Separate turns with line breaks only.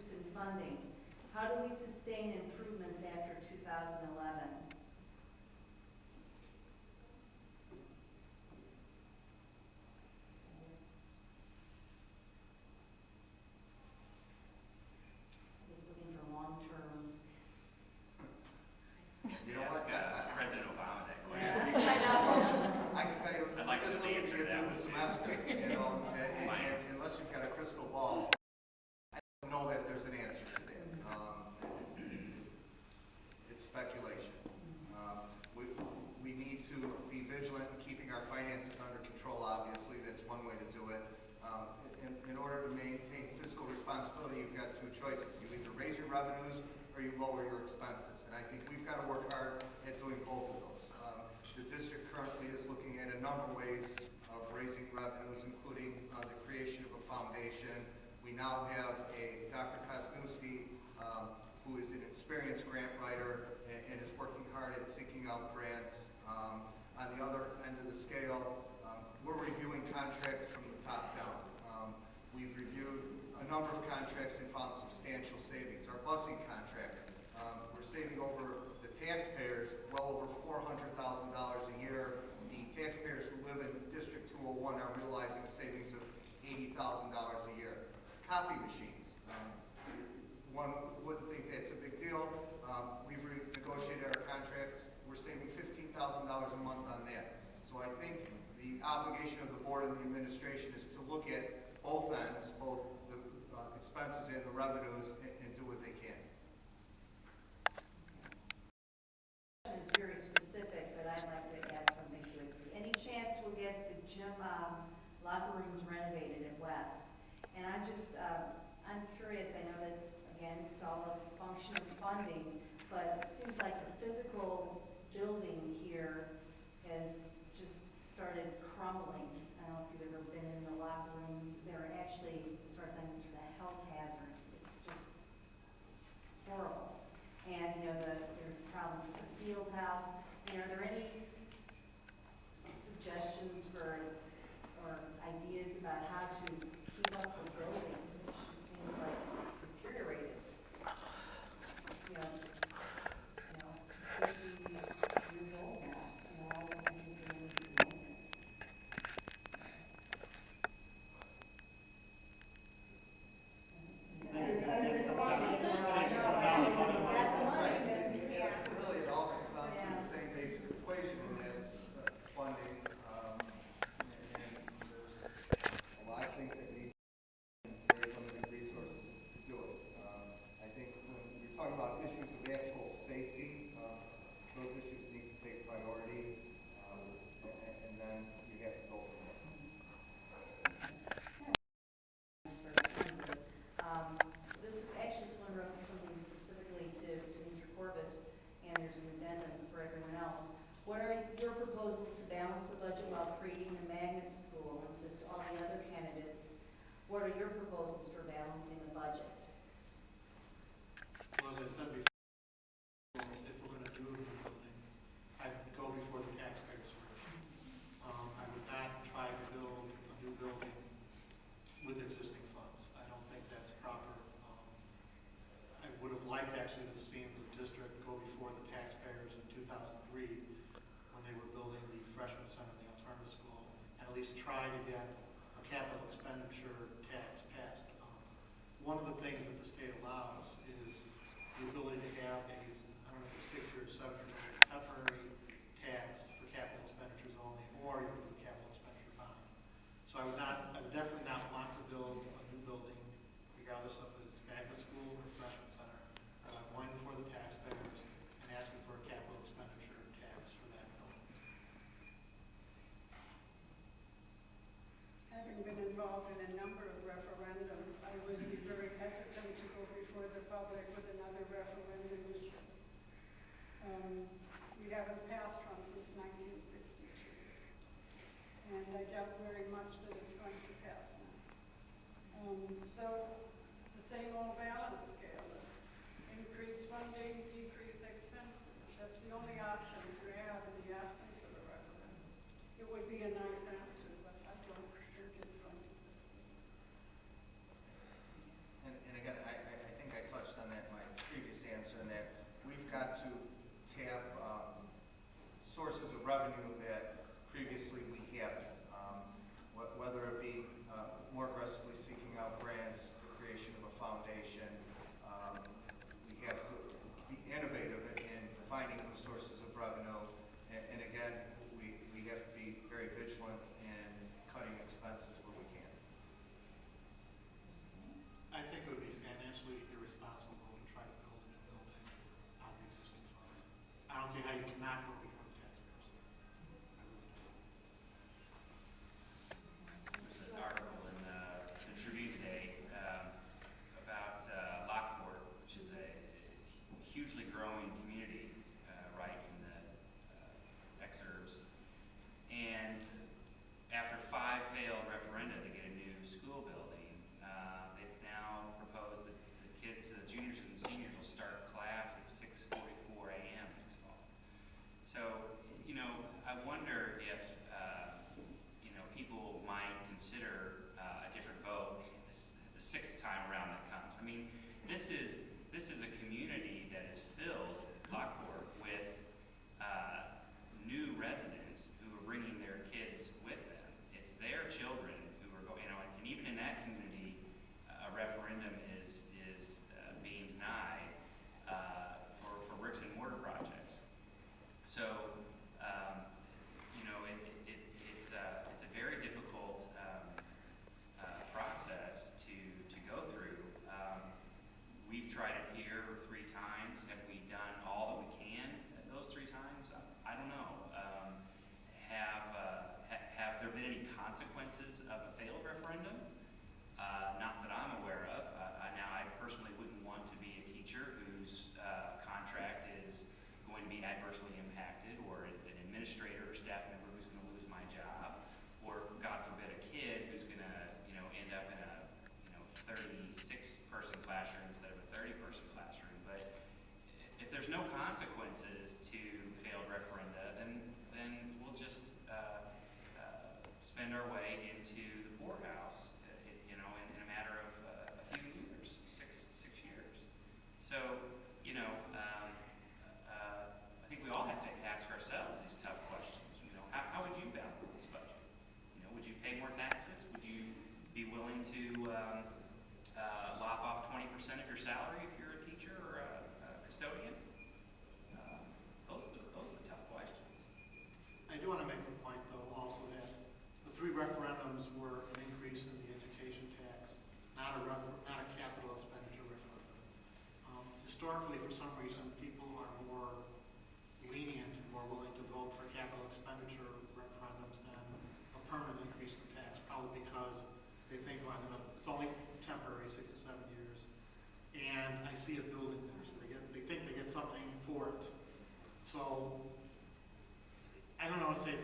reduced in funding. How do we sustain improvements after 2011? Just looking for long-term.
You know what?
President Obama that question.
Yeah, I know.
I can tell you,
I'd like to
just
know the
looking to
answer to
get
that
through
one.
the semester, unless you've got a crystal ball, I don't know that there's an answer to that. It's speculation. We need to be vigilant in keeping our finances under control, obviously. That's one way to do it. In order to maintain fiscal responsibility, you've got two choices. You either raise your revenues or you lower your expenses. And I think we've got to work hard at doing both of those. The district currently is looking at a number of ways of raising revenues, including the creation of a foundation. We now have a Dr. Kosnewski, who is an experienced grant writer and is working hard at seeking out grants. On the other end of the scale, we're reviewing contracts from the top down. We've reviewed a number of contracts and found substantial savings. Our busing contract, we're saving over the taxpayers well over $400,000 a year. The taxpayers who live in District 201 are realizing a savings of $80,000 a year. Copy machines. One wouldn't think that's a big deal. We've negotiated our contracts. We're saving $15,000 a month on that. So I think the obligation of the board and the administration is to look at both ends, both the expenses and the revenues, and do what they can.
Is very specific, but I'd like to add something to it. Any chance we'll get the gym locker rooms renovated at West? And I'm just, I'm curious. I know that, again, it's all a function of funding, but it seems like the physical building here has just started crumbling. I don't know if you've ever been in the locker rooms. They're actually, as far as I'm concerned, a health hazard. It's just horrible. And, you know, there's problems with the field house. You know, are there any suggestions for or ideas about how to keep up the building? It just seems like it's deteriorated. It's, you know, 50 years old now. You know, I don't think we need to do anything.
Really, it all comes down to the same basic equation, and that's funding. And there's a lot of things that need very limited resources to do it. I think when you're talking about issues of actual safety, those issues need to take priority, and then you have to go from there.
This is actually someone wrote something specifically to Mr. Corbis, and there's an addendum for everyone else. What are your proposals to balance the budget while creating the magnet school? It says to all the other candidates, what are your proposals for balancing the budget?
Well, as I said before, if we're going to do a new building, I'd go before the taxpayers first. I would not try to build a new building with existing funds. I don't think that's proper. I would have liked actually to have seen the district go before the taxpayers in 2003 when they were building the freshman center and the alternative school, and at least try to get a capital expenditure tax passed. One of the things that the state allows is the ability to have a, I don't know if it's 6 or 7 year temporary tax for capital expenditures only, or you can do a capital expenditure bond. So I would definitely not want to build a new building, regardless of if it's magnet school or freshman center, going before the taxpayers and asking for a capital expenditure tax for that building.
got to tap sources of revenue that previously we haven't. Whether it be more aggressively seeking out grants, the creation of a foundation, we have to be innovative in finding new sources of revenue. And again, we have to be very vigilant in cutting expenses where we can.
I think it would be financially irresponsible to try to build a new building out of the existing funds. I don't see how you cannot go before the taxpayers. I really don't.
There's an article in the Tribune today about Lockport, which is a hugely growing community, right in the exurbs. And after 5 failed referenda to get a new school building, they've now proposed that the kids, the juniors and seniors, will start class at 6:44 a.m. next fall. So, you know, I wonder if people might consider a different vote the 6th time around that comes. I mean, this is a community that is filled, Lockport, with new residents who are bringing their kids with them. It's their children who are going, and even in that community, a referendum is being denied for bricks and mortar projects. So, it's a very difficult process to go through. We've tried it here 3 times. Have we done all that we can at those 3 times? I don't know. Have there been any consequences of a failed referendum? Not that I'm aware of. Now, I personally wouldn't want to be a teacher whose contract is going to be adversely impacted, or an administrator or staff member who's going to lose my job, or God forbid a kid who's going to end up in a 36-person classroom instead of a 30-person classroom. But if there's no consequences to failed referenda, then we'll just spend our way into the poorhouse, in a matter of a few years, six years. So, I think we all have to ask ourselves these tough questions. How would you balance this budget? Would you pay more taxes? Would you be willing to lop off 20% of your salary if you're a teacher or a custodian? Those are the tough questions.
I do want to make a point, though, also that the 3 referendums were an increase in the education tax, not a capital expenditure referendum. Historically, for some reason, people are more lenient and more willing to vote for capital expenditure referendums than a permanent increase in tax, probably because they think, well, it's only temporary, 6 to 7 years, and I see a building there, so they think they get something for it. So I don't know what to say.